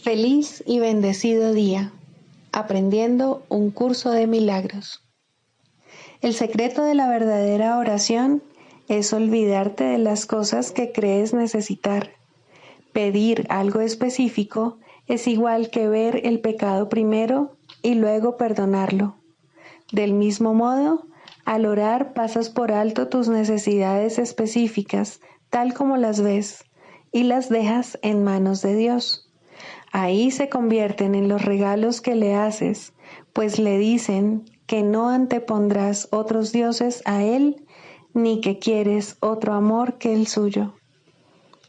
Feliz y bendecido día, aprendiendo un curso de milagros. El secreto de la verdadera oración es olvidarte de las cosas que crees necesitar. Pedir algo específico es igual que ver el pecado primero y luego perdonarlo. Del mismo modo, al orar pasas por alto tus necesidades específicas, tal como las ves, y las dejas en manos de Dios. Ahí se convierten en los regalos que le haces, pues le dicen que no antepondrás otros dioses a Él, ni que quieres otro amor que el suyo.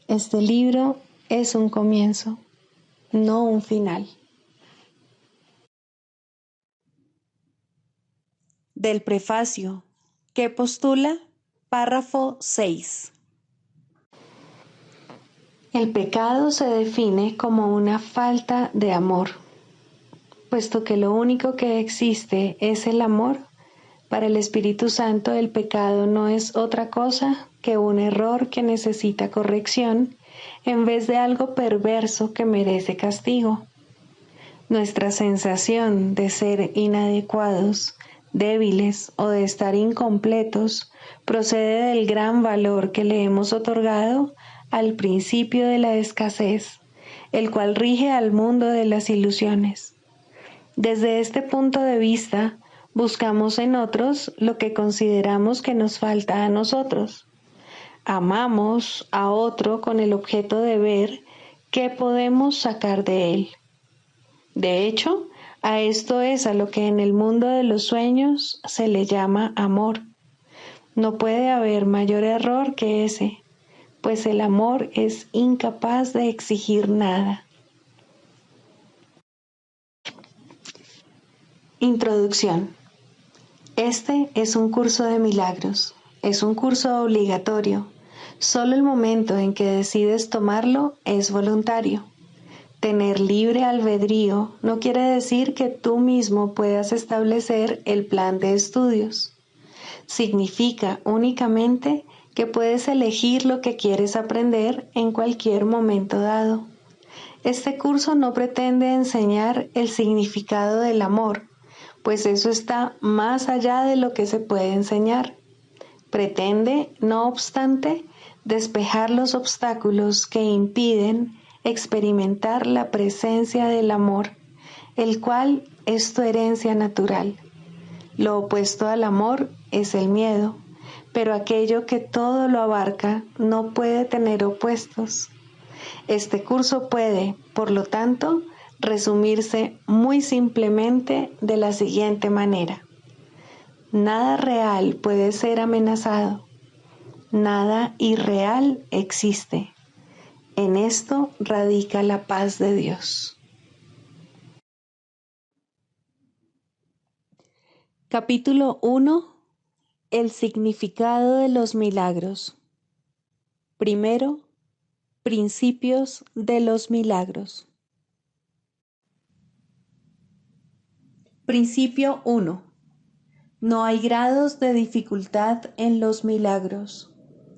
Este libro es un comienzo, no un final. Del prefacio, que postula, párrafo 6. El pecado se define como una falta de amor. Puesto que lo único que existe es el amor, para el Espíritu Santo el pecado no es otra cosa que un error que necesita corrección en vez de algo perverso que merece castigo. Nuestra sensación de ser inadecuados, débiles o de estar incompletos procede del gran valor que le hemos otorgado al principio de la escasez, el cual rige al mundo de las ilusiones. Desde este punto de vista, buscamos en otros lo que consideramos que nos falta a nosotros. Amamos a otro con el objeto de ver qué podemos sacar de él. De hecho, a esto es a lo que en el mundo de los sueños se le llama amor. No puede haber mayor error que ese, pues el amor es incapaz de exigir nada. Introducción. Este es un curso de milagros. Es un curso obligatorio. Solo el momento en que decides tomarlo es voluntario. Tener libre albedrío no quiere decir que tú mismo puedas establecer el plan de estudios. Significa únicamente que puedes elegir lo que quieres aprender en cualquier momento dado. Este curso no pretende enseñar el significado del amor, pues eso está más allá de lo que se puede enseñar. Pretende, no obstante, despejar los obstáculos que impiden experimentar la presencia del amor, el cual es tu herencia natural. Lo opuesto al amor es el miedo, pero aquello que todo lo abarca no puede tener opuestos. Este curso puede, por lo tanto, resumirse muy simplemente de la siguiente manera. Nada real puede ser amenazado. Nada irreal existe. En esto radica la paz de Dios. Capítulo 1. El significado de los milagros. Primero, principios de los milagros. Principio 1. No hay grados de dificultad en los milagros.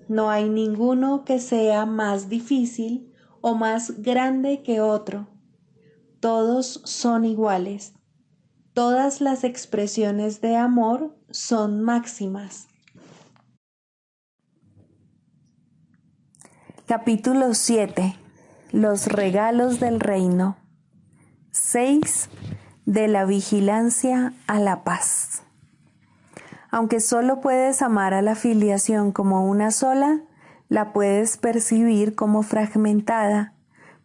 No hay ninguno que sea más difícil o más grande que otro. Todos son iguales. Todas las expresiones de amor son máximas. Capítulo 7. Los regalos del reino. 6. De la vigilancia a la paz. Aunque solo puedes amar a la filiación como una sola, la puedes percibir como fragmentada,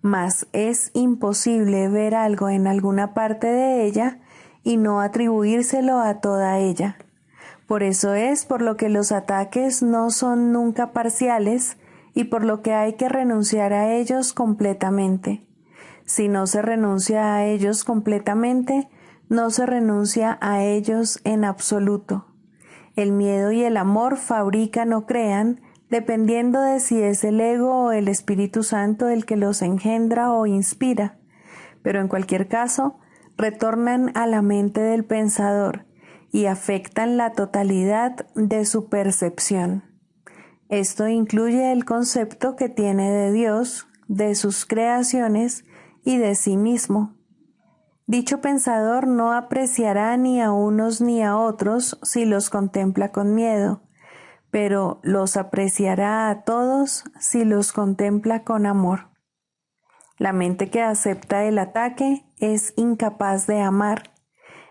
mas es imposible ver algo en alguna parte de ella y no atribuírselo a toda ella. Por eso es por lo que los ataques no son nunca parciales y por lo que hay que renunciar a ellos completamente. Si no se renuncia a ellos completamente, no se renuncia a ellos en absoluto. El miedo y el amor fabrican o crean, dependiendo de si es el ego o el Espíritu Santo el que los engendra o inspira. Pero en cualquier caso, retornan a la mente del pensador y afectan la totalidad de su percepción. Esto incluye el concepto que tiene de Dios, de sus creaciones y de sí mismo. Dicho pensador no apreciará ni a unos ni a otros si los contempla con miedo, pero los apreciará a todos si los contempla con amor. La mente que acepta el ataque es incapaz de amar.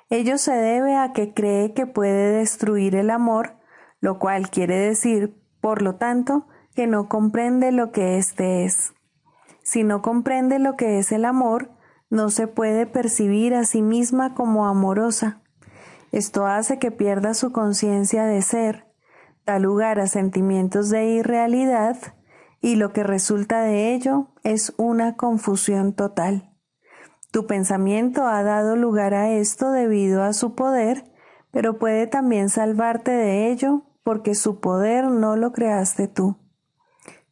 Ello se debe a que cree que puede destruir el amor, lo cual quiere decir, por lo tanto, que no comprende lo que éste es. Si no comprende lo que es el amor, no se puede percibir a sí misma como amorosa. Esto hace que pierda su conciencia de ser, da lugar a sentimientos de irrealidad, y lo que resulta de ello es una confusión total. Tu pensamiento ha dado lugar a esto debido a su poder, pero puede también salvarte de ello porque su poder no lo creaste tú.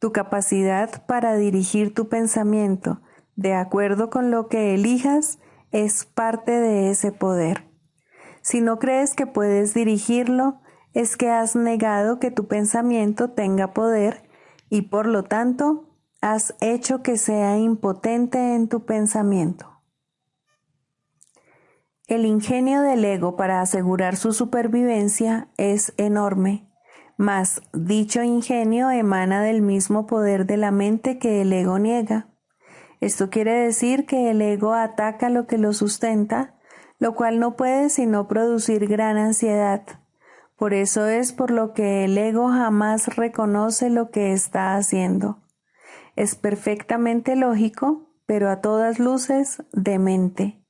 Tu capacidad para dirigir tu pensamiento de acuerdo con lo que elijas es parte de ese poder. Si no crees que puedes dirigirlo, es que has negado que tu pensamiento tenga poder y por lo tanto has hecho que sea impotente en tu pensamiento. El ingenio del ego para asegurar su supervivencia es enorme, mas dicho ingenio emana del mismo poder de la mente que el ego niega. Esto quiere decir que el ego ataca lo que lo sustenta, lo cual no puede sino producir gran ansiedad. Por eso es por lo que el ego jamás reconoce lo que está haciendo. Es perfectamente lógico, pero a todas luces demente.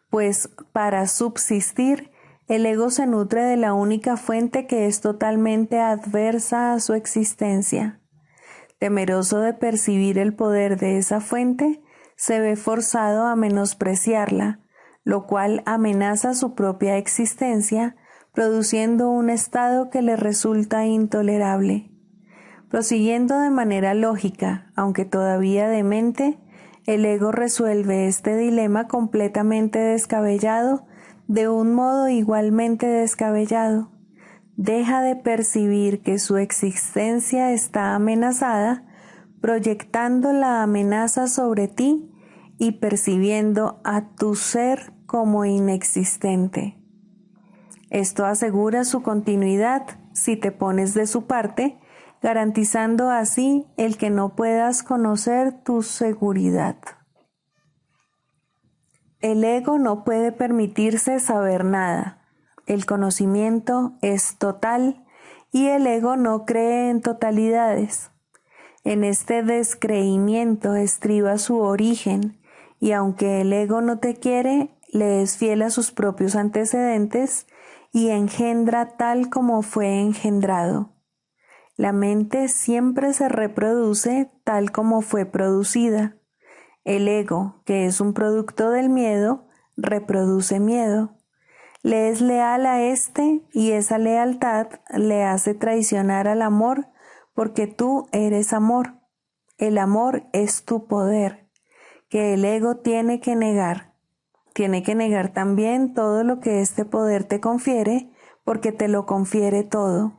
Pues para subsistir, el ego se nutre de la única fuente que es totalmente adversa a su existencia. Temeroso de percibir el poder de esa fuente, se ve forzado a menospreciarla, lo cual amenaza su propia existencia, produciendo un estado que le resulta intolerable. Prosiguiendo de manera lógica, aunque todavía demente, el ego resuelve este dilema completamente descabellado de un modo igualmente descabellado. Deja de percibir que su existencia está amenazada, proyectando la amenaza sobre ti y percibiendo a tu ser como inexistente. Esto asegura su continuidad si te pones de su parte, garantizando así el que no puedas conocer tu seguridad. El ego no puede permitirse saber nada. El conocimiento es total y el ego no cree en totalidades. En este descreimiento estriba su origen y aunque el ego no te quiere, le es fiel a sus propios antecedentes y engendra tal como fue engendrado. La mente siempre se reproduce tal como fue producida. El ego, que es un producto del miedo, reproduce miedo. Le es leal a éste y esa lealtad le hace traicionar al amor porque tú eres amor. El amor es tu poder, que el ego tiene que negar. Tiene que negar también todo lo que este poder te confiere porque te lo confiere todo.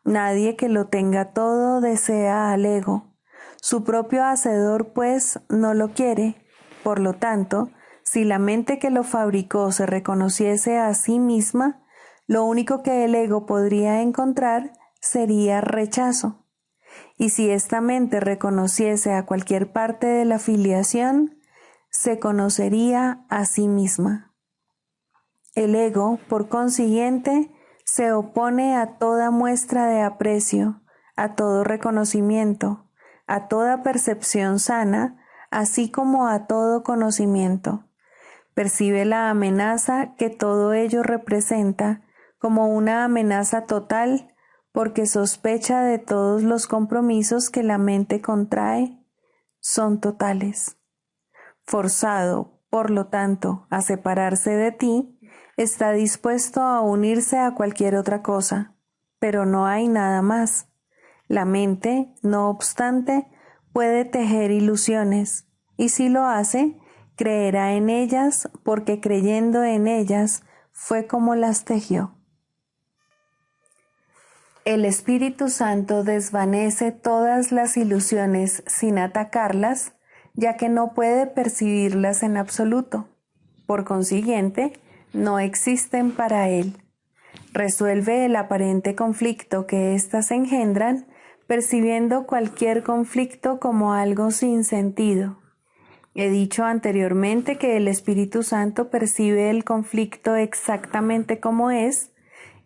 Nadie que lo tenga todo desea al ego. Su propio hacedor, pues, no lo quiere. Por lo tanto, si la mente que lo fabricó se reconociese a sí misma, lo único que el ego podría encontrar sería rechazo. Y si esta mente reconociese a cualquier parte de la filiación, se conocería a sí misma. El ego, por consiguiente, se opone a toda muestra de aprecio, a todo reconocimiento, a toda percepción sana, así como a todo conocimiento. Percibe la amenaza que todo ello representa como una amenaza total porque sospecha de todos los compromisos que la mente contrae son totales. Forzado, por lo tanto, a separarse de ti, está dispuesto a unirse a cualquier otra cosa, pero no hay nada más. La mente, no obstante, puede tejer ilusiones, y si lo hace, creerá en ellas porque creyendo en ellas fue como las tejió. El Espíritu Santo desvanece todas las ilusiones sin atacarlas, ya que no puede percibirlas en absoluto. Por consiguiente, no existen para él. Resuelve el aparente conflicto que éstas engendran, percibiendo cualquier conflicto como algo sin sentido. He dicho anteriormente que el Espíritu Santo percibe el conflicto exactamente como es,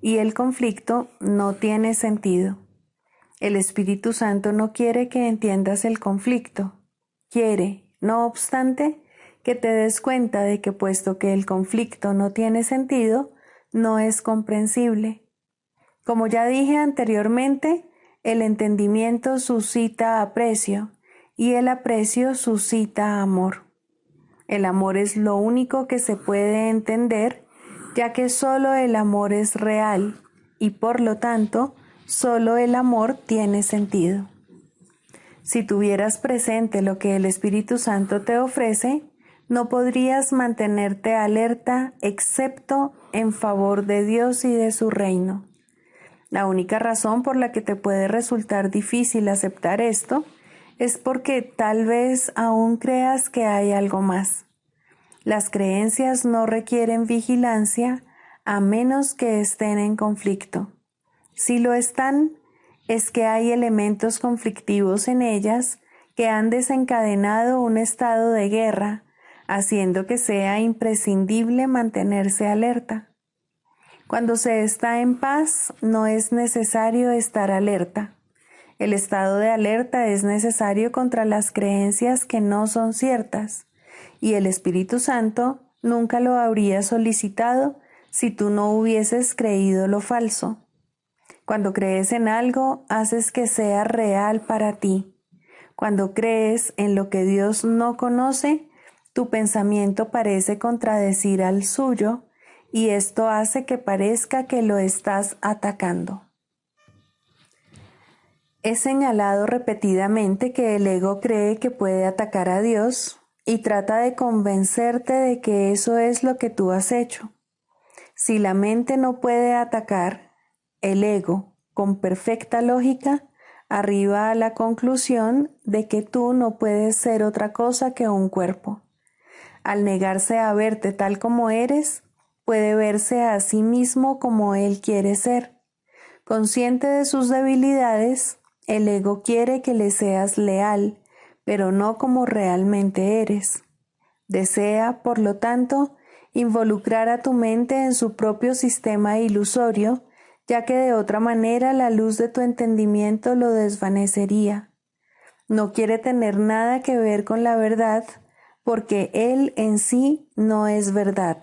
y el conflicto no tiene sentido. El Espíritu Santo no quiere que entiendas el conflicto. Quiere, no obstante, que te des cuenta de que puesto que el conflicto no tiene sentido, no es comprensible. Como ya dije anteriormente, el entendimiento suscita aprecio y el aprecio suscita amor. El amor es lo único que se puede entender, ya que solo el amor es real y por lo tanto, solo el amor tiene sentido. Si tuvieras presente lo que el Espíritu Santo te ofrece, no podrías mantenerte alerta excepto en favor de Dios y de su reino. La única razón por la que te puede resultar difícil aceptar esto es porque tal vez aún creas que hay algo más. Las creencias no requieren vigilancia a menos que estén en conflicto. Si lo están, es que hay elementos conflictivos en ellas que han desencadenado un estado de guerra, haciendo que sea imprescindible mantenerse alerta. Cuando se está en paz, no es necesario estar alerta. El estado de alerta es necesario contra las creencias que no son ciertas, y el Espíritu Santo nunca lo habría solicitado si tú no hubieses creído lo falso. Cuando crees en algo, haces que sea real para ti. Cuando crees en lo que Dios no conoce, tu pensamiento parece contradecir al suyo, y esto hace que parezca que lo estás atacando. He señalado repetidamente que el ego cree que puede atacar a Dios y trata de convencerte de que eso es lo que tú has hecho. Si la mente no puede atacar, el ego, con perfecta lógica, arriba a la conclusión de que tú no puedes ser otra cosa que un cuerpo. Al negarse a verte tal como eres, puede verse a sí mismo como él quiere ser. Consciente de sus debilidades, el ego quiere que le seas leal, pero no como realmente eres. Desea, por lo tanto, involucrar a tu mente en su propio sistema ilusorio, ya que de otra manera la luz de tu entendimiento lo desvanecería. No quiere tener nada que ver con la verdad, porque él en sí no es verdad.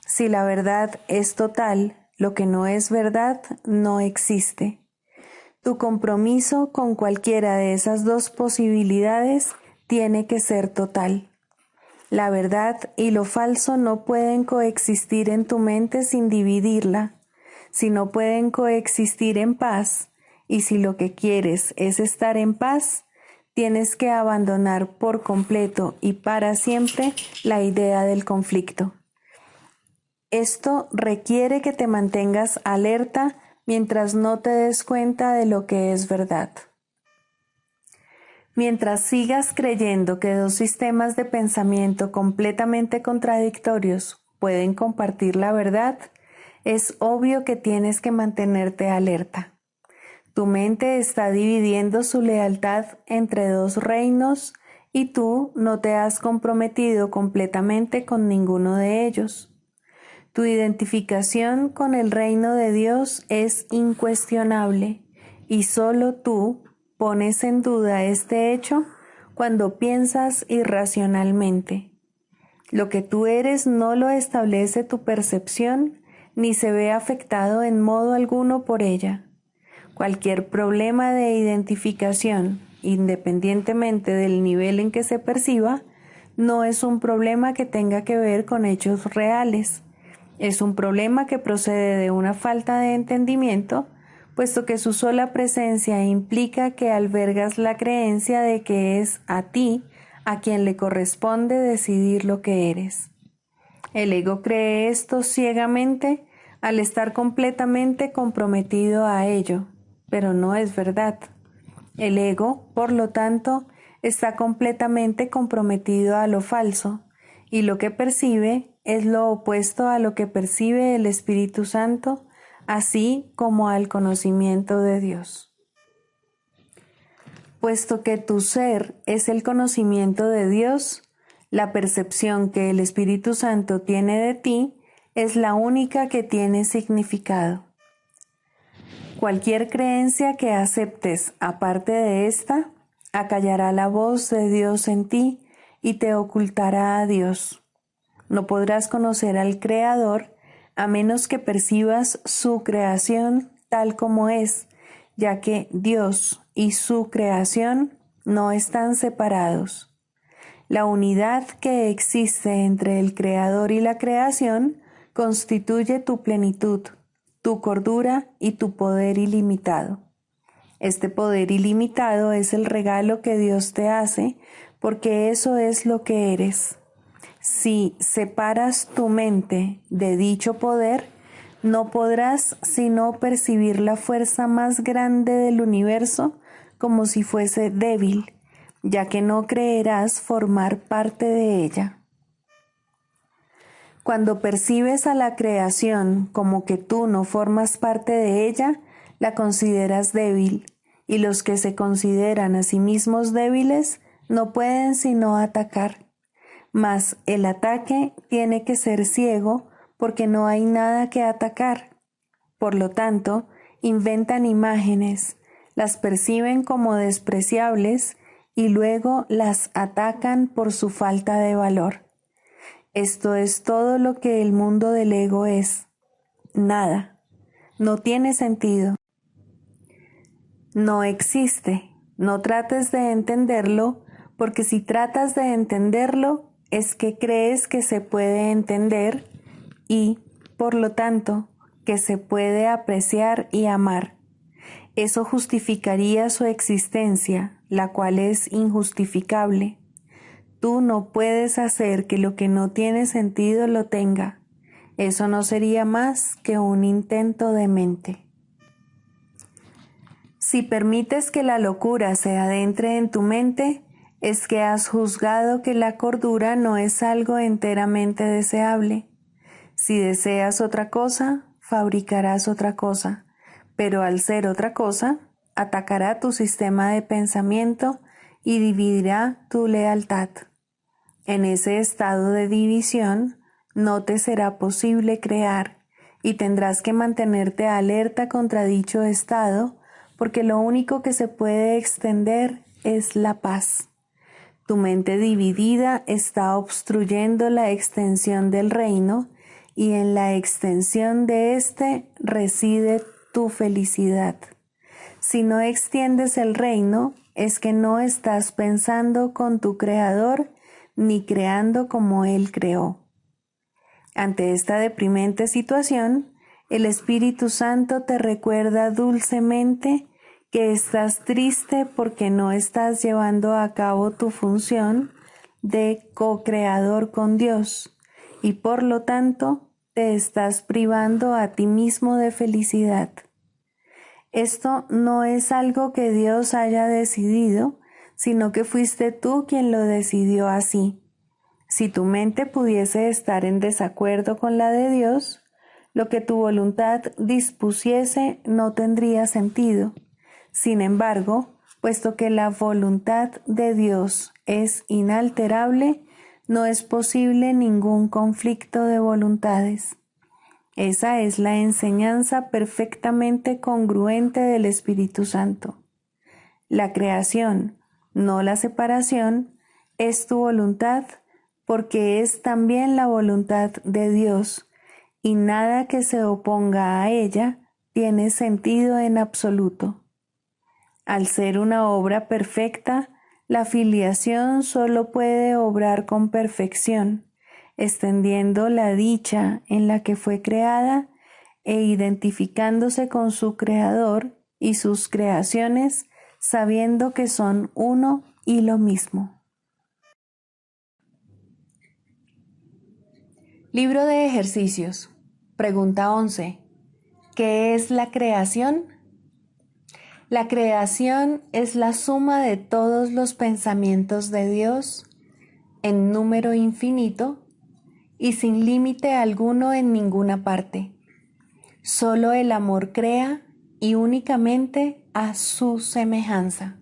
Si la verdad es total, lo que no es verdad no existe. Tu compromiso con cualquiera de esas dos posibilidades tiene que ser total. La verdad y lo falso no pueden coexistir en tu mente sin dividirla. Si no pueden coexistir en paz, y si lo que quieres es estar en paz, tienes que abandonar por completo y para siempre la idea del conflicto. Esto requiere que te mantengas alerta mientras no te des cuenta de lo que es verdad. Mientras sigas creyendo que dos sistemas de pensamiento completamente contradictorios pueden compartir la verdad, es obvio que tienes que mantenerte alerta. Tu mente está dividiendo su lealtad entre dos reinos y tú no te has comprometido completamente con ninguno de ellos. Tu identificación con el reino de Dios es incuestionable y solo tú pones en duda este hecho cuando piensas irracionalmente. Lo que tú eres no lo establece tu percepción ni se ve afectado en modo alguno por ella. Cualquier problema de identificación, independientemente del nivel en que se perciba, no es un problema que tenga que ver con hechos reales. Es un problema que procede de una falta de entendimiento, puesto que su sola presencia implica que albergas la creencia de que es a ti a quien le corresponde decidir lo que eres. El ego cree esto ciegamente al estar completamente comprometido a ello, pero no es verdad. El ego, por lo tanto, está completamente comprometido a lo falso, y lo que percibe es lo opuesto a lo que percibe el Espíritu Santo, así como al conocimiento de Dios. Puesto que tu ser es el conocimiento de Dios, la percepción que el Espíritu Santo tiene de ti es la única que tiene significado. Cualquier creencia que aceptes aparte de esta, acallará la voz de Dios en ti y te ocultará a Dios. No podrás conocer al Creador a menos que percibas su creación tal como es, ya que Dios y su creación no están separados. La unidad que existe entre el Creador y la creación constituye tu plenitud, tu cordura y tu poder ilimitado. Este poder ilimitado es el regalo que Dios te hace, porque eso es lo que eres. Si separas tu mente de dicho poder, no podrás sino percibir la fuerza más grande del universo como si fuese débil, ya que no creerás formar parte de ella. Cuando percibes a la creación como que tú no formas parte de ella, la consideras débil, y los que se consideran a sí mismos débiles no pueden sino atacar. Mas el ataque tiene que ser ciego porque no hay nada que atacar. Por lo tanto, inventan imágenes, las perciben como despreciables y luego las atacan por su falta de valor. Esto es todo lo que el mundo del ego es. Nada. No tiene sentido. No existe. No trates de entenderlo, porque si tratas de entenderlo, es que crees que se puede entender y, por lo tanto, que se puede apreciar y amar. Eso justificaría su existencia, la cual es injustificable. Tú no puedes hacer que lo que no tiene sentido lo tenga. Eso no sería más que un intento de mente. Si permites que la locura se adentre en tu mente, es que has juzgado que la cordura no es algo enteramente deseable. Si deseas otra cosa, fabricarás otra cosa, pero al ser otra cosa, atacará tu sistema de pensamiento y dividirá tu lealtad. En ese estado de división, no te será posible crear y tendrás que mantenerte alerta contra dicho estado, porque lo único que se puede extender es la paz. Tu mente dividida está obstruyendo la extensión del reino, y en la extensión de éste reside tu felicidad. Si no extiendes el reino, es que no estás pensando con tu Creador ni creando como Él creó. Ante esta deprimente situación, el Espíritu Santo te recuerda dulcemente que estás triste porque no estás llevando a cabo tu función de co-creador con Dios y por lo tanto te estás privando a ti mismo de felicidad. Esto no es algo que Dios haya decidido, sino que fuiste tú quien lo decidió así. Si tu mente pudiese estar en desacuerdo con la de Dios, lo que tu voluntad dispusiese no tendría sentido. Sin embargo, puesto que la voluntad de Dios es inalterable, no es posible ningún conflicto de voluntades. Esa es la enseñanza perfectamente congruente del Espíritu Santo. La creación, no la separación, es tu voluntad, porque es también la voluntad de Dios, y nada que se oponga a ella tiene sentido en absoluto. Al ser una obra perfecta, la filiación solo puede obrar con perfección, extendiendo la dicha en la que fue creada e identificándose con su Creador y sus creaciones, sabiendo que son uno y lo mismo. Libro de ejercicios. Pregunta 11. ¿Qué es la creación? La creación es la suma de todos los pensamientos de Dios en número infinito y sin límite alguno en ninguna parte. Solo el amor crea y únicamente a su semejanza.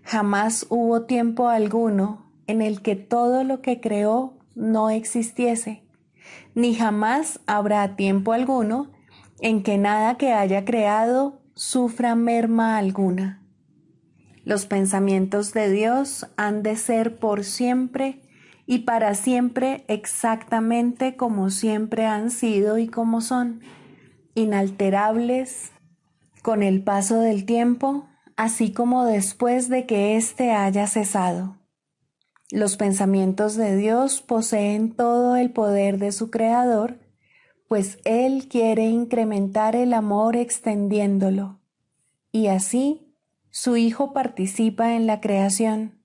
Jamás hubo tiempo alguno en el que todo lo que creó no existiese, ni jamás habrá tiempo alguno en que nada que haya creado sufra merma alguna. Los pensamientos de Dios han de ser por siempre y para siempre exactamente como siempre han sido y como son, inalterables con el paso del tiempo, así como después de que éste haya cesado. Los pensamientos de Dios poseen todo el poder de su Creador, pues Él quiere incrementar el amor extendiéndolo, y así su Hijo participa en la creación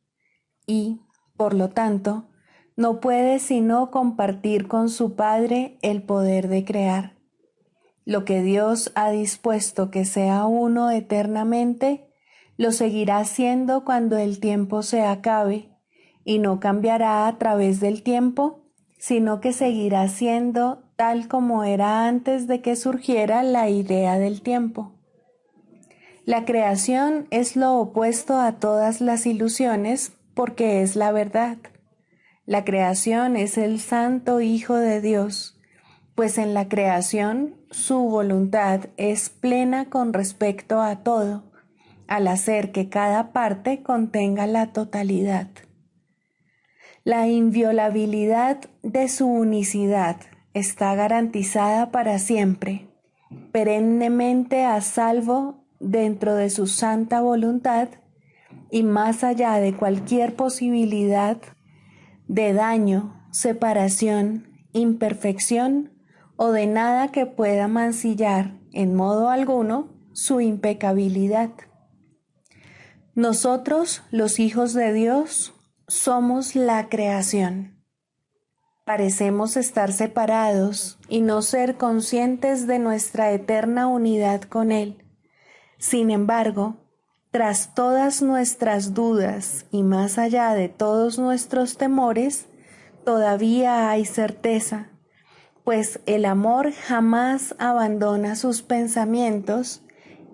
y, por lo tanto, no puede sino compartir con su Padre el poder de crear. Lo que Dios ha dispuesto que sea uno eternamente, lo seguirá siendo cuando el tiempo se acabe, y no cambiará a través del tiempo, sino que seguirá siendo tal como era antes de que surgiera la idea del tiempo. La creación es lo opuesto a todas las ilusiones porque es la verdad. La creación es el Santo Hijo de Dios, pues en la creación su voluntad es plena con respecto a todo, al hacer que cada parte contenga la totalidad. La inviolabilidad de su unicidad está garantizada para siempre, perennemente a salvo dentro de su santa voluntad y más allá de cualquier posibilidad de daño, separación, imperfección o de nada que pueda mancillar en modo alguno su impecabilidad. Nosotros, los hijos de Dios, somos la creación. Parecemos estar separados y no ser conscientes de nuestra eterna unidad con Él. Sin embargo, tras todas nuestras dudas y más allá de todos nuestros temores, todavía hay certeza, pues el amor jamás abandona sus pensamientos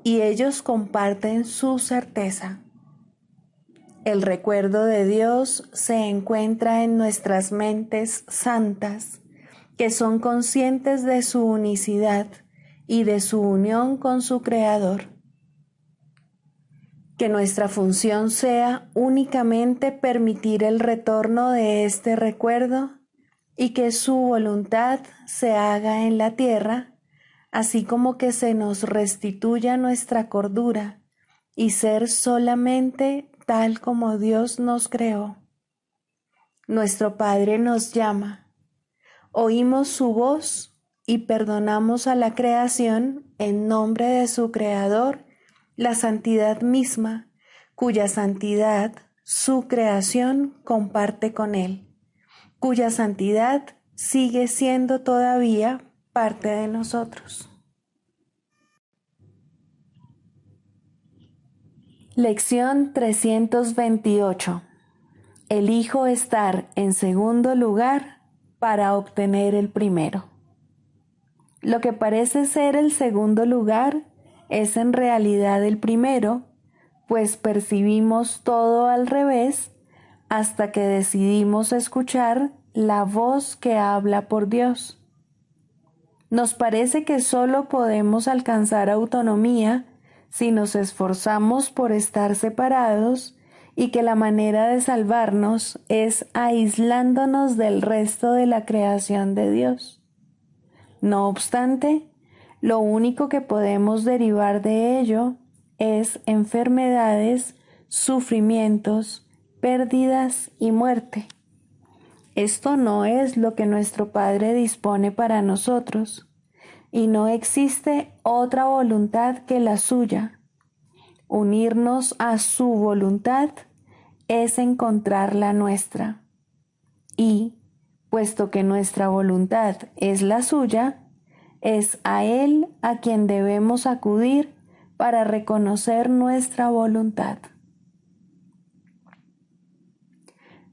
y ellos comparten su certeza. El recuerdo de Dios se encuentra en nuestras mentes santas, que son conscientes de su unicidad y de su unión con su Creador. Que nuestra función sea únicamente permitir el retorno de este recuerdo y que su voluntad se haga en la tierra, así como que se nos restituya nuestra cordura y ser solamente tal como Dios nos creó. Nuestro Padre nos llama, oímos su voz y perdonamos a la creación en nombre de su Creador, la santidad misma, cuya santidad su creación comparte con Él, cuya santidad sigue siendo todavía parte de nosotros. Lección 328. Elijo estar en segundo lugar para obtener el primero. Lo que parece ser el segundo lugar es en realidad el primero, pues percibimos todo al revés hasta que decidimos escuchar la voz que habla por Dios. Nos parece que solo podemos alcanzar autonomía si nos esforzamos por estar separados y que la manera de salvarnos es aislándonos del resto de la creación de Dios. No obstante, lo único que podemos derivar de ello es enfermedades, sufrimientos, pérdidas y muerte. Esto no es lo que nuestro Padre dispone para nosotros, y no existe otra voluntad que la suya. Unirnos a su voluntad es encontrar la nuestra. Y, puesto que nuestra voluntad es la suya, es a Él a quien debemos acudir para reconocer nuestra voluntad.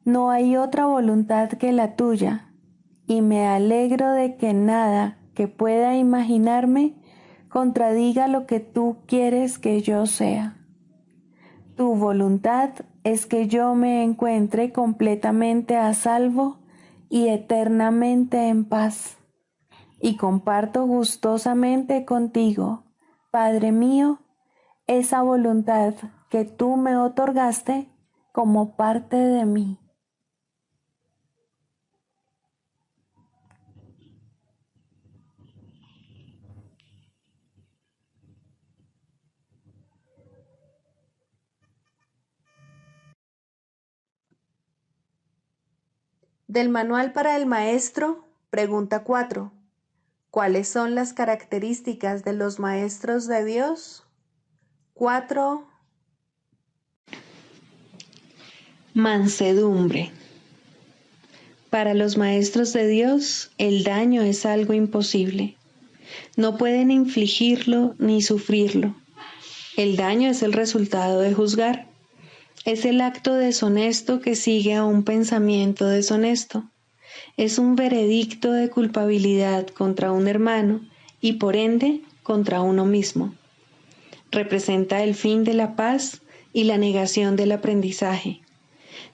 No hay otra voluntad que la tuya, y me alegro de que nada que pueda imaginarme contradiga lo que tú quieres que yo sea. Tu voluntad es que yo me encuentre completamente a salvo y eternamente en paz, y comparto gustosamente contigo, Padre mío, esa voluntad que tú me otorgaste como parte de mí. Del Manual para el Maestro, pregunta 4. ¿Cuáles son las características de los maestros de Dios? 4. Mansedumbre. Para los maestros de Dios, el daño es algo imposible. No pueden infligirlo ni sufrirlo. El daño es el resultado de juzgar. Es el acto deshonesto que sigue a un pensamiento deshonesto. Es un veredicto de culpabilidad contra un hermano y por ende contra uno mismo. Representa el fin de la paz y la negación del aprendizaje.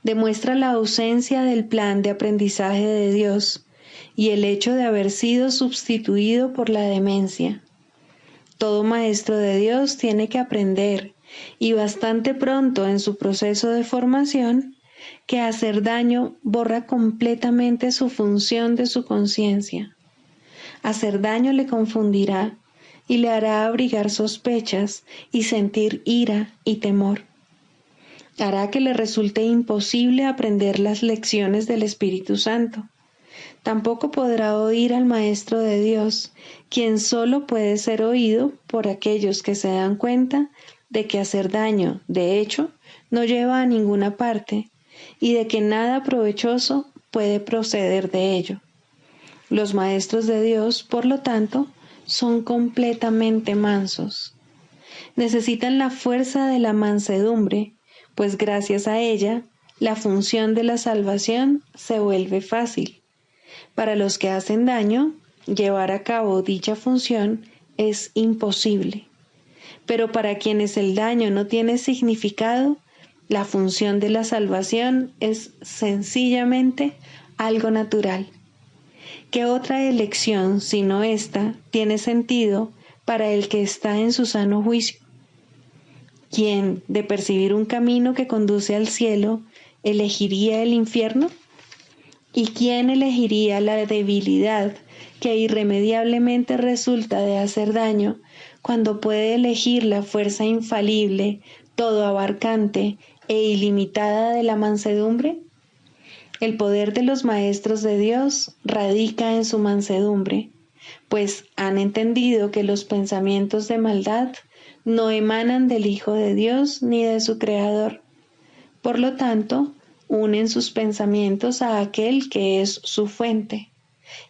Demuestra la ausencia del plan de aprendizaje de Dios y el hecho de haber sido sustituido por la demencia. Todo maestro de Dios tiene que aprender, y bastante pronto en su proceso de formación, que hacer daño borra completamente su función de su conciencia. Hacer daño le confundirá y le hará abrigar sospechas y sentir ira y temor. Hará que le resulte imposible aprender las lecciones del Espíritu Santo. Tampoco podrá oír al Maestro de Dios, quien solo puede ser oído por aquellos que se dan cuenta de que hacer daño, de hecho, no lleva a ninguna parte y de que nada provechoso puede proceder de ello. Los maestros de Dios, por lo tanto, son completamente mansos. Necesitan la fuerza de la mansedumbre, pues gracias a ella, la función de la salvación se vuelve fácil. Para los que hacen daño, llevar a cabo dicha función es imposible. Pero para quienes el daño no tiene significado, la función de la salvación es sencillamente algo natural. ¿Qué otra elección, sino esta, tiene sentido para el que está en su sano juicio? ¿Quién, de percibir un camino que conduce al cielo, elegiría el infierno? ¿Y quién elegiría la debilidad que irremediablemente resulta de hacer daño cuando puede elegir la fuerza infalible, todo abarcante e ilimitada de la mansedumbre? El poder de los maestros de Dios radica en su mansedumbre, pues han entendido que los pensamientos de maldad no emanan del Hijo de Dios ni de su Creador. Por lo tanto, unen sus pensamientos a aquel que es su fuente,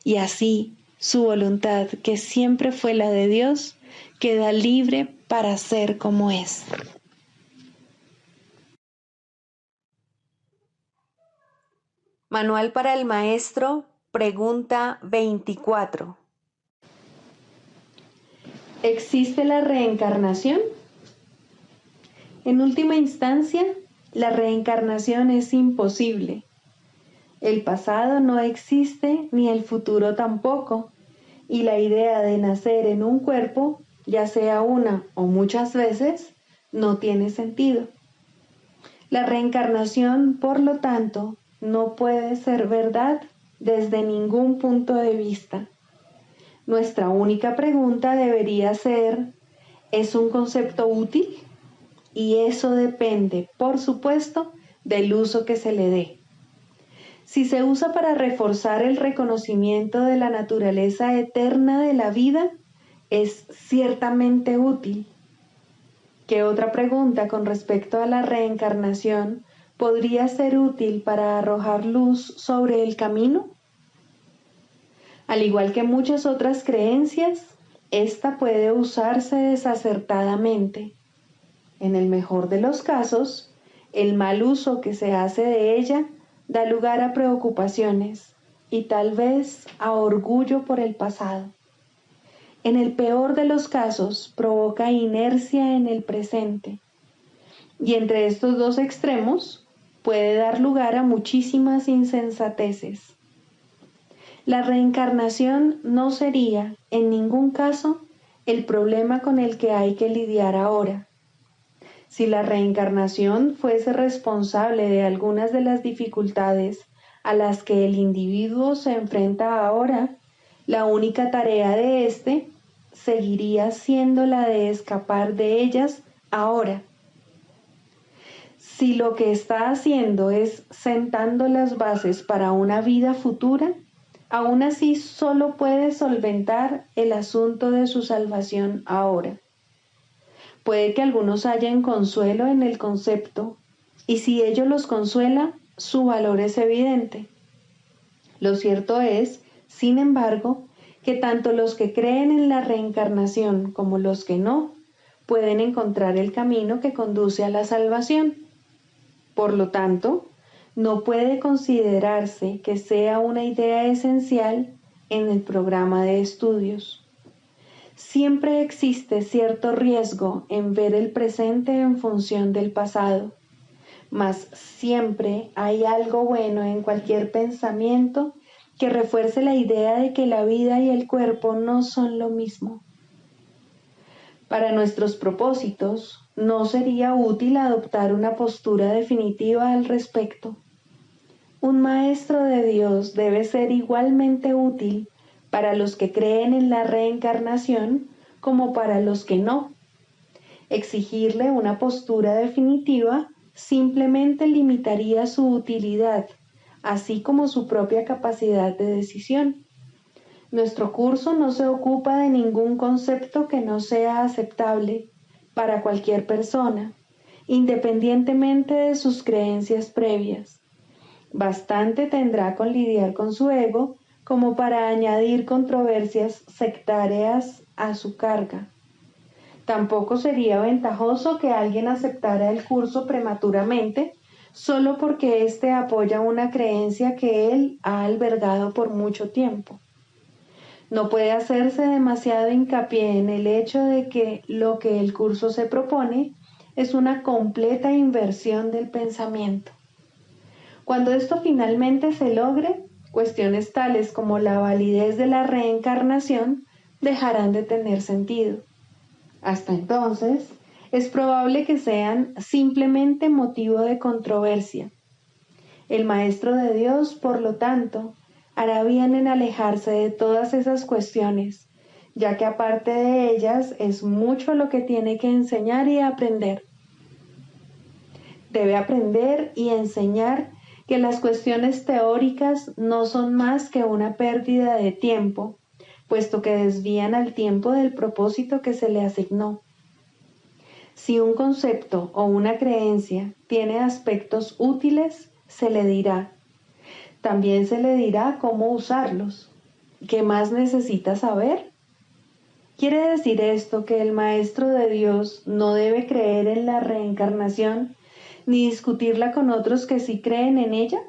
y así su voluntad, que siempre fue la de Dios, queda libre para ser como es. Manual para el Maestro, pregunta 24. ¿Existe la reencarnación? En última instancia, la reencarnación es imposible. El pasado no existe ni el futuro tampoco, y la idea de nacer en un cuerpo, ya sea una o muchas veces, no tiene sentido. La reencarnación, por lo tanto, no puede ser verdad desde ningún punto de vista. Nuestra única pregunta debería ser, ¿es un concepto útil? Y eso depende, por supuesto, del uso que se le dé. Si se usa para reforzar el reconocimiento de la naturaleza eterna de la vida, es ciertamente útil. ¿Qué otra pregunta con respecto a la reencarnación podría ser útil para arrojar luz sobre el camino? Al igual que muchas otras creencias, Esta puede usarse desacertadamente. En el mejor de los casos, el mal uso que se hace de ella da lugar a preocupaciones y tal vez a orgullo por el pasado. En el peor de los casos, provoca inercia en el presente. Y entre estos dos extremos, puede dar lugar a muchísimas insensateces. La reencarnación no sería, en ningún caso, el problema con el que hay que lidiar ahora. Si la reencarnación fuese responsable de algunas de las dificultades a las que el individuo se enfrenta ahora, la única tarea de éste seguiría siendo la de escapar de ellas ahora. Si lo que está haciendo es sentando las bases para una vida futura, aún así solo puede solventar el asunto de su salvación ahora. Puede que algunos hallen consuelo en el concepto, y si ello los consuela, su valor es evidente. Lo cierto es, sin embargo, que tanto los que creen en la reencarnación como los que no, pueden encontrar el camino que conduce a la salvación. Por lo tanto, no puede considerarse que sea una idea esencial en el programa de estudios. Siempre existe cierto riesgo en ver el presente en función del pasado, mas siempre hay algo bueno en cualquier pensamiento que refuerce la idea de que la vida y el cuerpo no son lo mismo. Para nuestros propósitos, no sería útil adoptar una postura definitiva al respecto. Un maestro de Dios debe ser igualmente útil para los que creen en la reencarnación como para los que no. Exigirle una postura definitiva simplemente limitaría su utilidad, así como su propia capacidad de decisión. Nuestro curso no se ocupa de ningún concepto que no sea aceptable para cualquier persona, independientemente de sus creencias previas. Bastante tendrá con lidiar con su ego como para añadir controversias sectarias a su carga. Tampoco sería ventajoso que alguien aceptara el curso prematuramente solo porque éste apoya una creencia que él ha albergado por mucho tiempo. No puede hacerse demasiado hincapié en el hecho de que lo que el curso se propone es una completa inversión del pensamiento. Cuando esto finalmente se logre, cuestiones tales como la validez de la reencarnación dejarán de tener sentido. Hasta entonces, es probable que sean simplemente motivo de controversia. El Maestro de Dios, por lo tanto, hará bien en alejarse de todas esas cuestiones, ya que aparte de ellas es mucho lo que tiene que enseñar y aprender. Debe aprender y enseñar que las cuestiones teóricas no son más que una pérdida de tiempo, puesto que desvían al tiempo del propósito que se le asignó. Si un concepto o una creencia tiene aspectos útiles, se le dirá. También se le dirá cómo usarlos. ¿Qué más necesita saber? ¿Quiere decir esto que el Maestro de Dios no debe creer en la reencarnación ni discutirla con otros que sí creen en ella?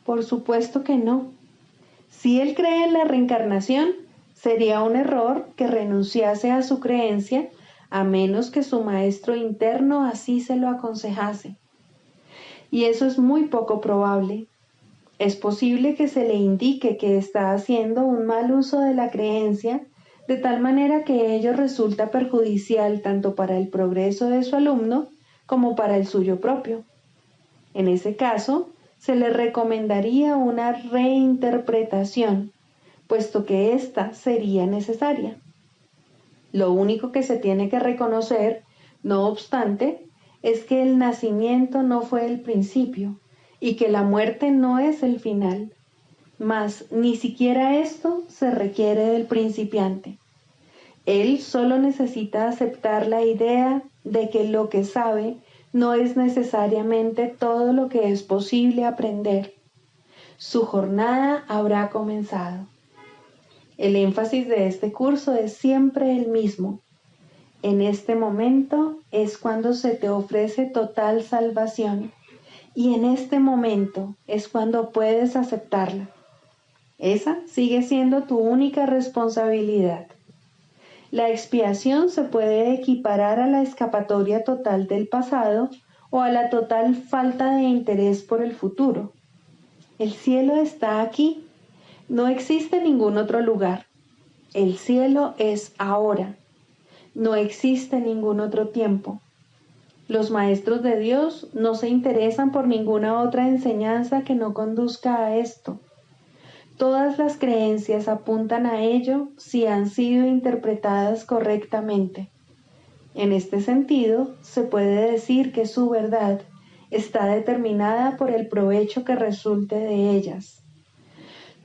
Por supuesto que no. Si él cree en la reencarnación, sería un error que renunciase a su creencia a menos que su maestro interno así se lo aconsejase. Y eso es muy poco probable. Es posible que se le indique que está haciendo un mal uso de la creencia, de tal manera que ello resulta perjudicial tanto para el progreso de su alumno como para el suyo propio. En ese caso, se le recomendaría una reinterpretación, puesto que ésta sería necesaria. Lo único que se tiene que reconocer, no obstante, es que el nacimiento no fue el principio y que la muerte no es el final, mas ni siquiera esto se requiere del principiante. Él solo necesita aceptar la idea de que lo que sabe no es necesariamente todo lo que es posible aprender. Su jornada habrá comenzado. El énfasis de este curso es siempre el mismo. En este momento es cuando se te ofrece total salvación y en este momento es cuando puedes aceptarla. Esa sigue siendo tu única responsabilidad. La expiación se puede equiparar a la escapatoria total del pasado o a la total falta de interés por el futuro. El cielo está aquí. No existe ningún otro lugar. El cielo es ahora. No existe ningún otro tiempo. Los maestros de Dios no se interesan por ninguna otra enseñanza que no conduzca a esto. Todas las creencias apuntan a ello si han sido interpretadas correctamente. En este sentido, se puede decir que su verdad está determinada por el provecho que resulte de ellas.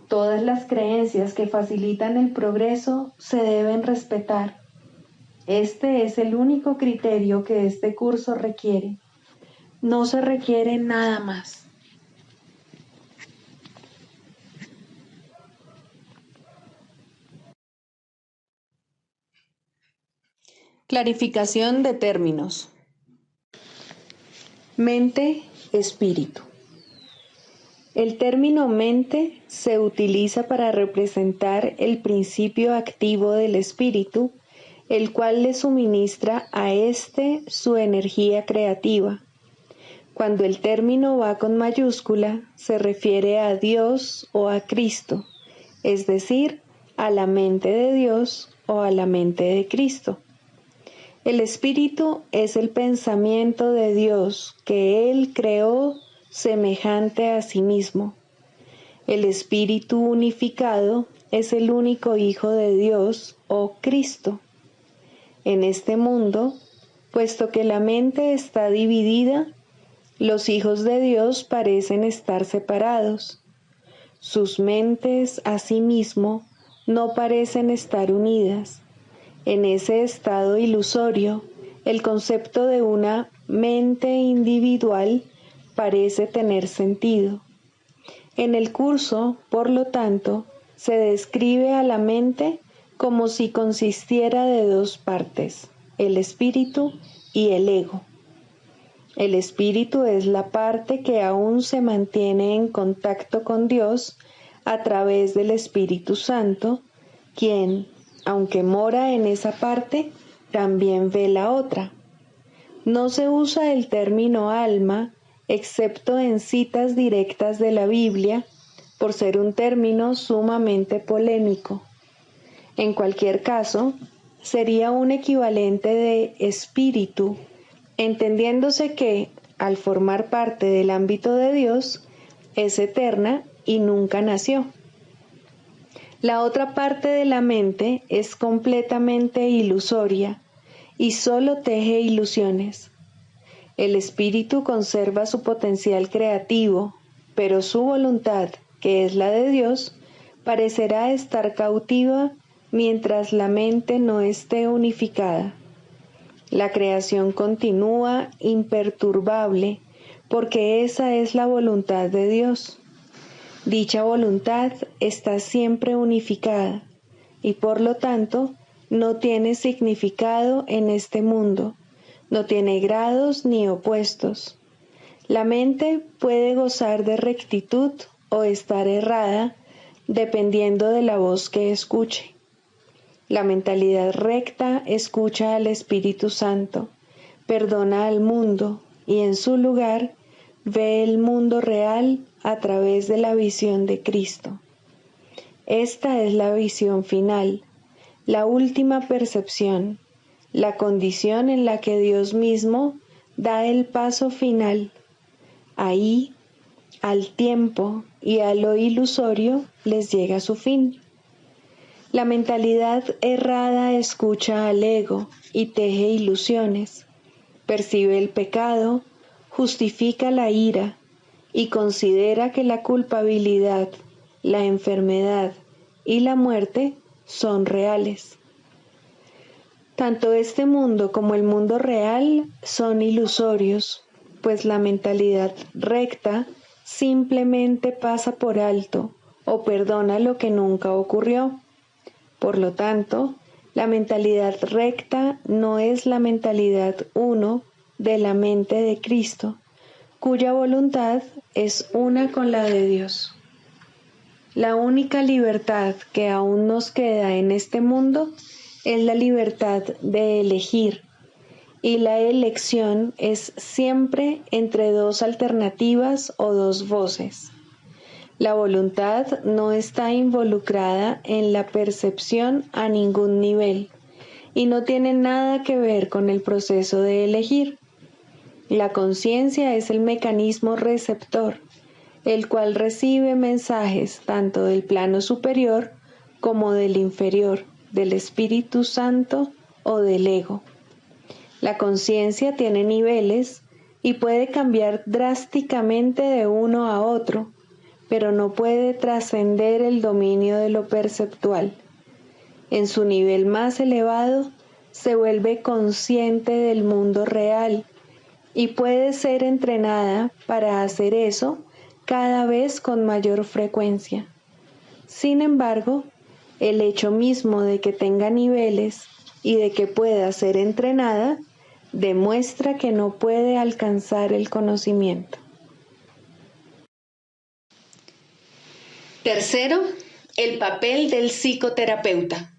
Todas las creencias que facilitan el progreso se deben respetar. Este es el único criterio que este curso requiere. No se requiere nada más. Clarificación de términos. Mente, espíritu. El término mente se utiliza para representar el principio activo del espíritu, el cual le suministra a éste su energía creativa. Cuando el término va con mayúscula, se refiere a Dios o a Cristo, es decir, a la mente de Dios o a la mente de Cristo. El espíritu es el pensamiento de Dios que Él creó semejante a sí mismo. El espíritu unificado es el único Hijo de Dios o Cristo. En este mundo, puesto que la mente está dividida, los hijos de Dios parecen estar separados. Sus mentes, asimismo, no parecen estar unidas. En ese estado ilusorio, el concepto de una mente individual parece tener sentido. En el curso, por lo tanto, se describe a la mente como si consistiera de dos partes, el espíritu y el ego. El espíritu es la parte que aún se mantiene en contacto con Dios a través del Espíritu Santo, quien, aunque mora en esa parte, también ve la otra. No se usa el término alma, excepto en citas directas de la Biblia, por ser un término sumamente polémico. En cualquier caso, sería un equivalente de espíritu, entendiéndose que, al formar parte del ámbito de Dios, es eterna y nunca nació. La otra parte de la mente es completamente ilusoria y solo teje ilusiones. El espíritu conserva su potencial creativo, pero su voluntad, que es la de Dios, parecerá estar cautiva mientras la mente no esté unificada. La creación continúa imperturbable porque esa es la voluntad de Dios. Dicha voluntad está siempre unificada y por lo tanto no tiene significado en este mundo, no tiene grados ni opuestos. La mente puede gozar de rectitud o estar errada dependiendo de la voz que escuche. La mentalidad recta escucha al Espíritu Santo, perdona al mundo y en su lugar ve el mundo real a través de la visión de Cristo. Esta es la visión final, la última percepción, la condición en la que Dios mismo da el paso final. Ahí, al tiempo y a lo ilusorio les llega su fin. La mentalidad errada escucha al ego y teje ilusiones, percibe el pecado, justifica la ira y considera que la culpabilidad, la enfermedad y la muerte son reales. Tanto este mundo como el mundo real son ilusorios, pues la mentalidad recta simplemente pasa por alto o perdona lo que nunca ocurrió. Por lo tanto, la mentalidad recta no es la mentalidad uno de la mente de Cristo, cuya voluntad es una con la de Dios. La única libertad que aún nos queda en este mundo es la libertad de elegir, y la elección es siempre entre dos alternativas o dos voces. La voluntad no está involucrada en la percepción a ningún nivel y no tiene nada que ver con el proceso de elegir. La conciencia es el mecanismo receptor, el cual recibe mensajes tanto del plano superior como del inferior, del Espíritu Santo o del ego. La conciencia tiene niveles y puede cambiar drásticamente de uno a otro, pero no puede trascender el dominio de lo perceptual. En su nivel más elevado, se vuelve consciente del mundo real y puede ser entrenada para hacer eso cada vez con mayor frecuencia. Sin embargo, el hecho mismo de que tenga niveles y de que pueda ser entrenada demuestra que no puede alcanzar el conocimiento. Tercero, el papel del psicoterapeuta.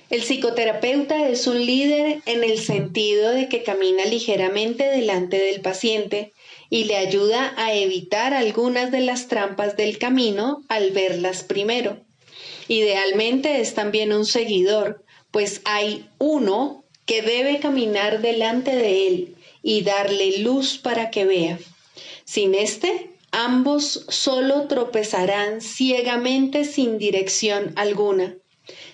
El psicoterapeuta es un líder en el sentido de que camina ligeramente delante del paciente y le ayuda a evitar algunas de las trampas del camino al verlas primero. Idealmente es también un seguidor, pues hay uno que debe caminar delante de él y darle luz para que vea. Sin este, ambos solo tropezarán ciegamente sin dirección alguna.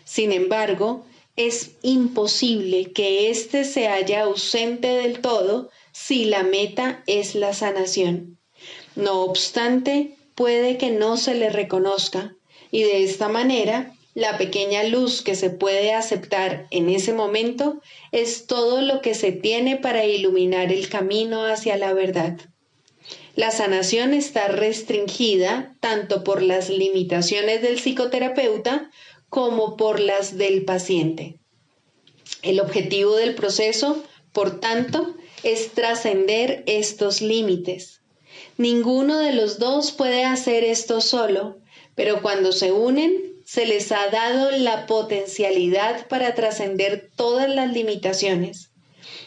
Sin embargo, es imposible que éste se haya ausente del todo si la meta es la sanación. No obstante, puede que no se le reconozca, y de esta manera, la pequeña luz que se puede aceptar en ese momento es todo lo que se tiene para iluminar el camino hacia la verdad. La sanación está restringida tanto por las limitaciones del psicoterapeuta como por las del paciente. El objetivo del proceso, por tanto, es trascender estos límites. Ninguno de los dos puede hacer esto solo, pero cuando se unen, se les ha dado la potencialidad para trascender todas las limitaciones.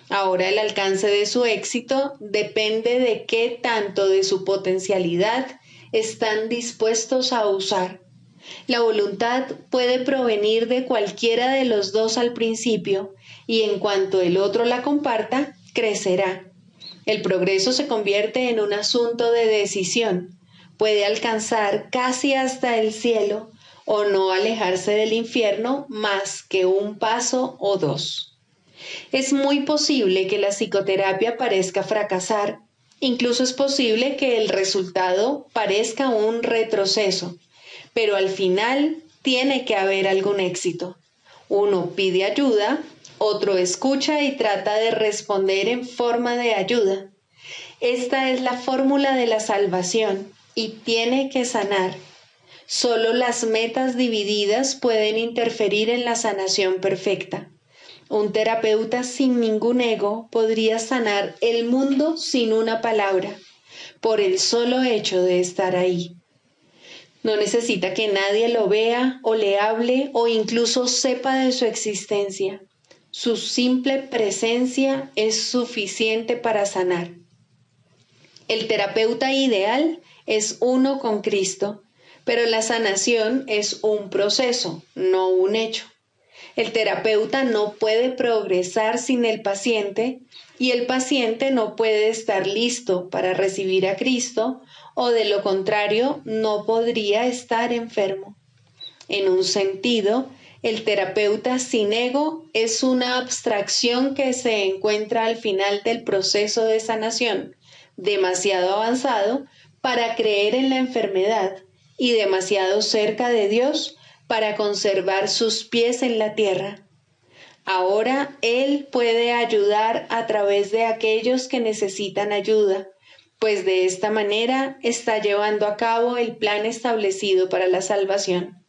Ahora el alcance de su éxito depende de qué tanto de su potencialidad están dispuestos a usar. La voluntad puede provenir de cualquiera de los dos al principio, y en cuanto el otro la comparta, crecerá. El progreso se convierte en un asunto de decisión. Puede alcanzar casi hasta el cielo o no alejarse del infierno más que un paso o dos. Es muy posible que la psicoterapia parezca fracasar. Incluso es posible que el resultado parezca un retroceso. Pero al final tiene que haber algún éxito. Uno pide ayuda, otro escucha y trata de responder en forma de ayuda. Esta es la fórmula de la salvación y tiene que sanar. Solo las metas divididas pueden interferir en la sanación perfecta. Un terapeuta sin ningún ego podría sanar el mundo sin una palabra, por el solo hecho de estar ahí. No necesita que nadie lo vea o le hable o incluso sepa de su existencia. Su simple presencia es suficiente para sanar. El terapeuta ideal es uno con Cristo, pero la sanación es un proceso, no un hecho. El terapeuta no puede progresar sin el paciente y el paciente no puede estar listo para recibir a Cristo o de lo contrario no podría estar enfermo. En un sentido, el terapeuta sin ego es una abstracción que se encuentra al final del proceso de sanación, demasiado avanzado para creer en la enfermedad y demasiado cerca de Dios para conservar sus pies en la tierra. Ahora Él puede ayudar a través de aquellos que necesitan ayuda, pues de esta manera está llevando a cabo el plan establecido para la salvación.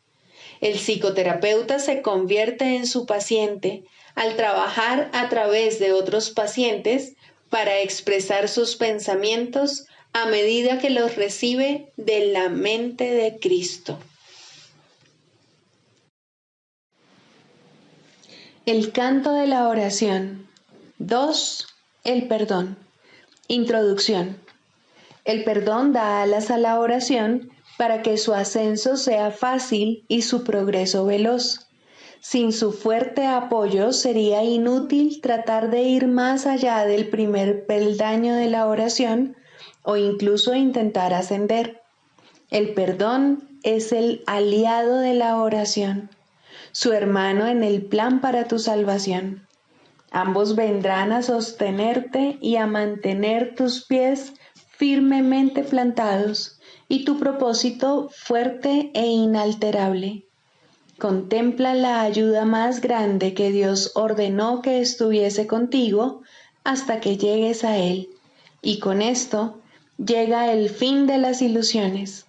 El psicoterapeuta se convierte en su paciente al trabajar a través de otros pacientes para expresar sus pensamientos a medida que los recibe de la mente de Cristo. El canto de la oración. 2. El perdón. Introducción. El perdón da alas a la oración para que su ascenso sea fácil y su progreso veloz. Sin su fuerte apoyo sería inútil tratar de ir más allá del primer peldaño de la oración o incluso intentar ascender. El perdón es el aliado de la oración, su hermano en el plan para tu salvación. Ambos vendrán a sostenerte y a mantener tus pies firmemente plantados y tu propósito fuerte e inalterable. Contempla la ayuda más grande que Dios ordenó que estuviese contigo hasta que llegues a Él, y con esto llega el fin de las ilusiones.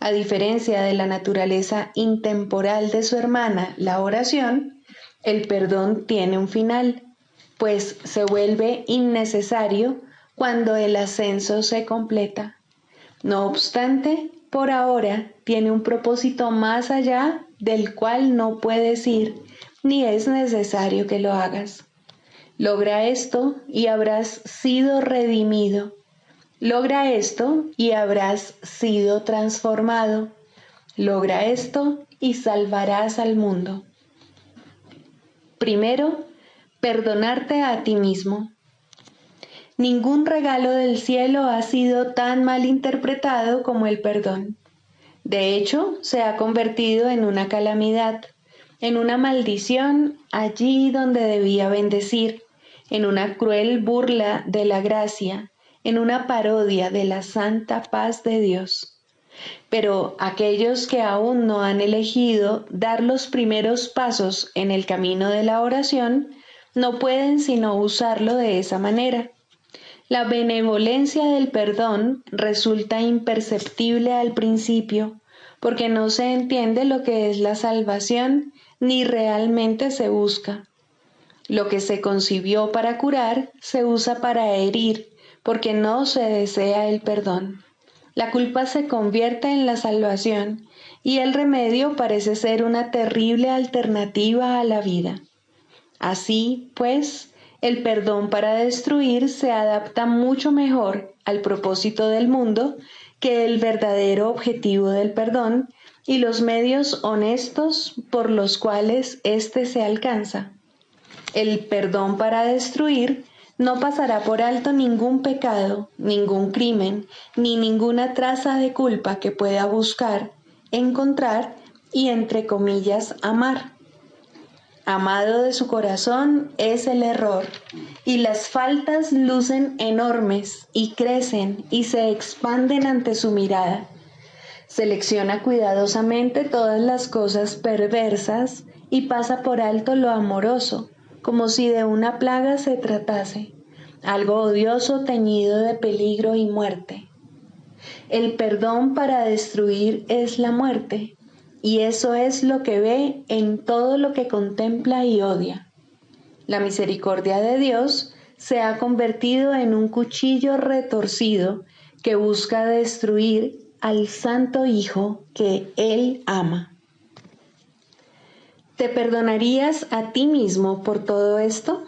A diferencia de la naturaleza intemporal de su hermana, la oración, el perdón tiene un final, pues se vuelve innecesario cuando el ascenso se completa. No obstante, por ahora tiene un propósito más allá del cual no puedes ir, ni es necesario que lo hagas. Logra esto y habrás sido redimido. Logra esto y habrás sido transformado. Logra esto y salvarás al mundo. Primero, perdonarte a ti mismo. Ningún regalo del cielo ha sido tan mal interpretado como el perdón. De hecho, se ha convertido en una calamidad, en una maldición allí donde debía bendecir, en una cruel burla de la gracia, en una parodia de la santa paz de Dios. Pero aquellos que aún no han elegido dar los primeros pasos en el camino de la oración, no pueden sino usarlo de esa manera. La benevolencia del perdón resulta imperceptible al principio, porque no se entiende lo que es la salvación ni realmente se busca. Lo que se concibió para curar se usa para herir, porque no se desea el perdón. La culpa se convierte en la salvación y el remedio parece ser una terrible alternativa a la vida. Así, pues, el perdón para destruir se adapta mucho mejor al propósito del mundo que el verdadero objetivo del perdón y los medios honestos por los cuales éste se alcanza. El perdón para destruir no pasará por alto ningún pecado, ningún crimen, ni ninguna traza de culpa que pueda buscar, encontrar y, entre comillas, amar. Amado de su corazón es el error, y las faltas lucen enormes y crecen y se expanden ante su mirada. Selecciona cuidadosamente todas las cosas perversas y pasa por alto lo amoroso, como si de una plaga se tratase, algo odioso teñido de peligro y muerte. El perdón para destruir es la muerte, y eso es lo que ve en todo lo que contempla y odia. La misericordia de Dios se ha convertido en un cuchillo retorcido que busca destruir al Santo Hijo que Él ama. ¿Te perdonarías a ti mismo por todo esto?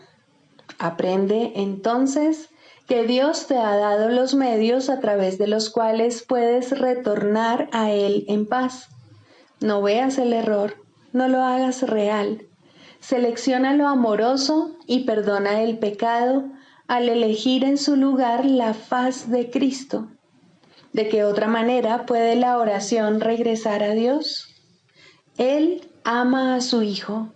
Aprende entonces que Dios te ha dado los medios a través de los cuales puedes retornar a Él en paz. No veas el error, no lo hagas real. Selecciona lo amoroso y perdona el pecado al elegir en su lugar la faz de Cristo. ¿De qué otra manera puede la oración regresar a Dios? Él ama a su Hijo.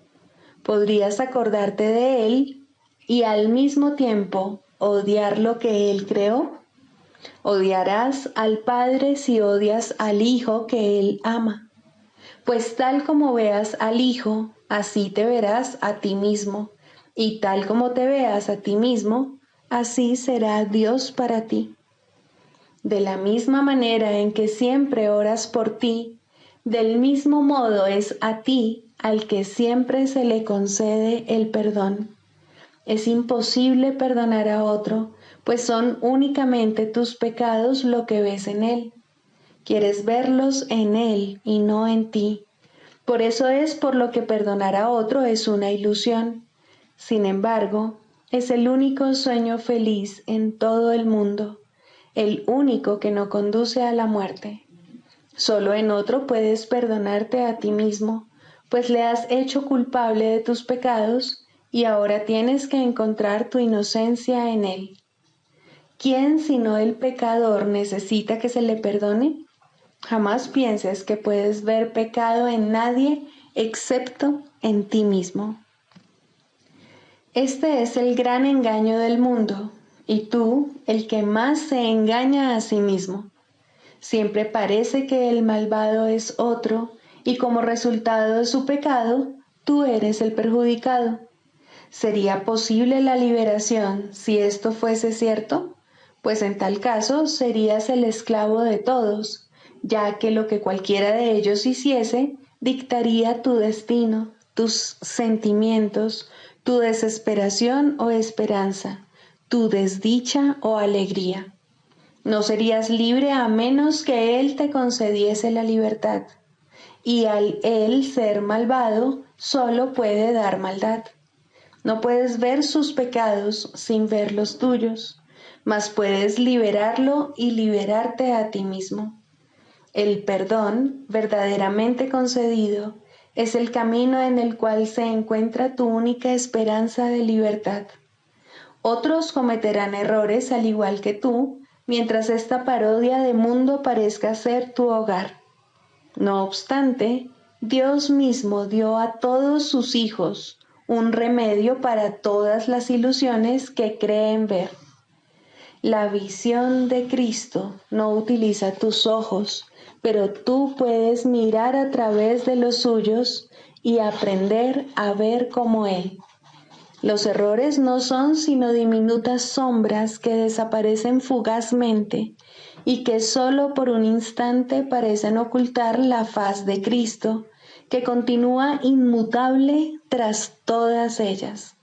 ¿Podrías acordarte de Él y al mismo tiempo odiar lo que Él creó? Odiarás al Padre si odias al Hijo que Él ama. Pues tal como veas al Hijo, así te verás a ti mismo, y tal como te veas a ti mismo, así será Dios para ti. De la misma manera en que siempre oras por ti, Del mismo modo es a ti al que siempre se le concede el perdón. Es imposible perdonar a otro, pues son únicamente tus pecados lo que ves en él. Quieres verlos en él y no en ti. Por eso es por lo que perdonar a otro es una ilusión. Sin embargo, es el único sueño feliz en todo el mundo, el único que no conduce a la muerte. Solo en otro puedes perdonarte a ti mismo, pues le has hecho culpable de tus pecados y ahora tienes que encontrar tu inocencia en él. ¿Quién sino el pecador necesita que se le perdone? Jamás pienses que puedes ver pecado en nadie excepto en ti mismo. Este es el gran engaño del mundo, y tú, el que más se engaña a sí mismo. Siempre parece que el malvado es otro, y como resultado de su pecado, tú eres el perjudicado. ¿Sería posible la liberación si esto fuese cierto? Pues en tal caso serías el esclavo de todos, ya que lo que cualquiera de ellos hiciese dictaría tu destino, tus sentimientos, tu desesperación o esperanza, tu desdicha o alegría. No serías libre a menos que Él te concediese la libertad, y al Él ser malvado, solo puede dar maldad. No puedes ver sus pecados sin ver los tuyos, mas puedes liberarlo y liberarte a ti mismo. El perdón, verdaderamente concedido, es el camino en el cual se encuentra tu única esperanza de libertad. Otros cometerán errores al igual que tú, mientras esta parodia de mundo parezca ser tu hogar. No obstante, Dios mismo dio a todos sus hijos un remedio para todas las ilusiones que creen ver. La visión de Cristo no utiliza tus ojos, pero tú puedes mirar a través de los suyos y aprender a ver como Él. Los errores no son sino diminutas sombras que desaparecen fugazmente y que solo por un instante parecen ocultar la faz de Cristo, que continúa inmutable tras todas ellas.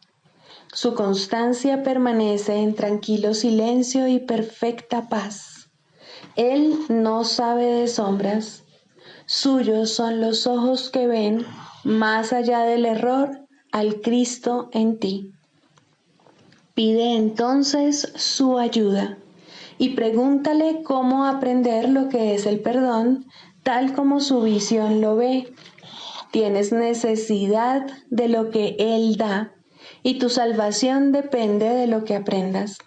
Su constancia permanece en tranquilo silencio y perfecta paz. Él no sabe de sombras. Suyos son los ojos que ven, más allá del error, al Cristo en ti. Pide entonces su ayuda y pregúntale cómo aprender lo que es el perdón, tal como su visión lo ve. Tienes necesidad de lo que Él da, y tu salvación depende de lo que aprendas.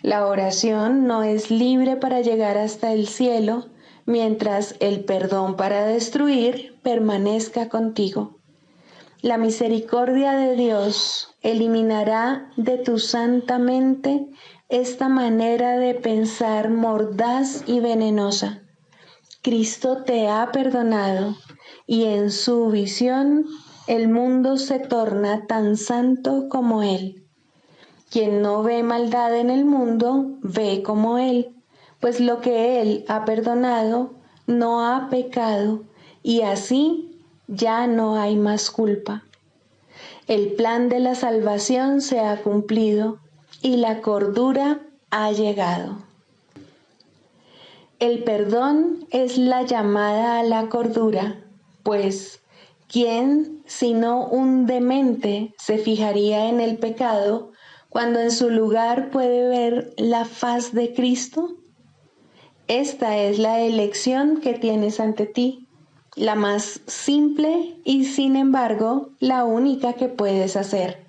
La oración no es libre para llegar hasta el cielo, mientras el perdón para destruir permanezca contigo. La misericordia de Dios eliminará de tu santa mente esta manera de pensar mordaz y venenosa. Cristo te ha perdonado, y en su visión el mundo se torna tan santo como Él. Quien no ve maldad en el mundo, ve como Él, pues lo que Él ha perdonado no ha pecado, y así ya no hay más culpa. El plan de la salvación se ha cumplido y la cordura ha llegado. El perdón es la llamada a la cordura, pues ¿quién sino un demente se fijaría en el pecado cuando en su lugar puede ver la faz de Cristo? Esta es la elección que tienes ante ti, la más simple y sin embargo la única que puedes hacer.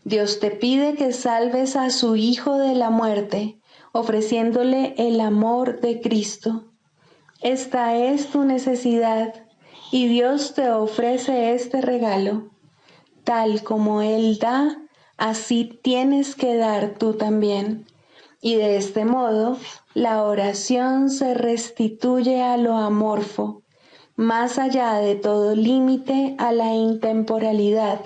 Dios te pide que salves a su Hijo de la muerte, ofreciéndole el amor de Cristo. Esta es tu necesidad y Dios te ofrece este regalo. Tal como Él da, así tienes que dar tú también. Y de este modo, la oración se restituye a lo amorfo, más allá de todo límite a la intemporalidad,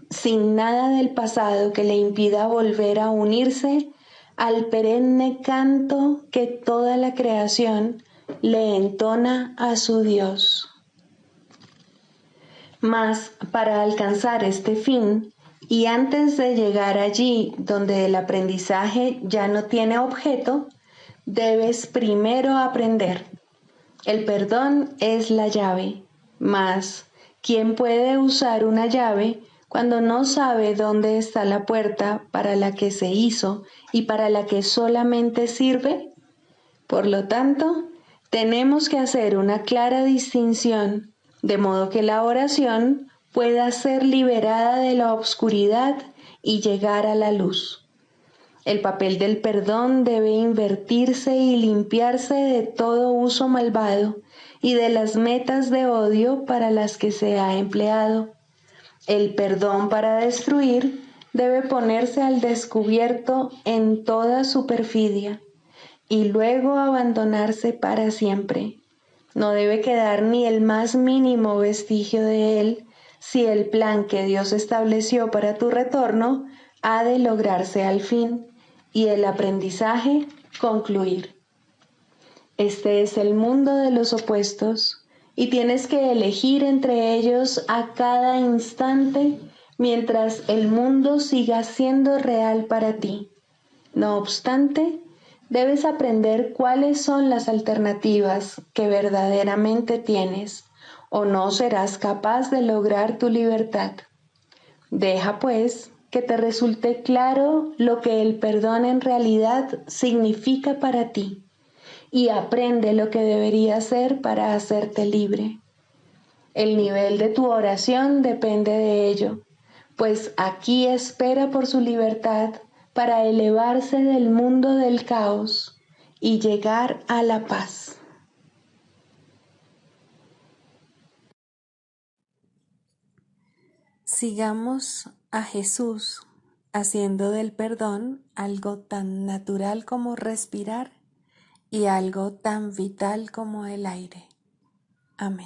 sin nada del pasado que le impida volver a unirse al perenne canto que toda la creación le entona a su Dios. Mas para alcanzar este fin, y antes de llegar allí donde el aprendizaje ya no tiene objeto, debes primero aprender. El perdón es la llave, mas ¿quién puede usar una llave cuando no sabe dónde está la puerta para la que se hizo y para la que solamente sirve? Por lo tanto, tenemos que hacer una clara distinción, de modo que la oración pueda ser liberada de la oscuridad y llegar a la luz. El papel del perdón debe invertirse y limpiarse de todo uso malvado y de las metas de odio para las que se ha empleado. El perdón para destruir debe ponerse al descubierto en toda su perfidia y luego abandonarse para siempre. No debe quedar ni el más mínimo vestigio de él si el plan que Dios estableció para tu retorno ha de lograrse al fin y el aprendizaje concluir. Este es el mundo de los opuestos y tienes que elegir entre ellos a cada instante mientras el mundo siga siendo real para ti. No obstante, debes aprender cuáles son las alternativas que verdaderamente tienes, o no serás capaz de lograr tu libertad. Deja, pues, que te resulte claro lo que el perdón en realidad significa para ti, y aprende lo que debería hacer para hacerte libre. El nivel de tu oración depende de ello, pues aquí espera por su libertad para elevarse del mundo del caos y llegar a la paz. Sigamos a Jesús haciendo del perdón algo tan natural como respirar y algo tan vital como el aire. Amén.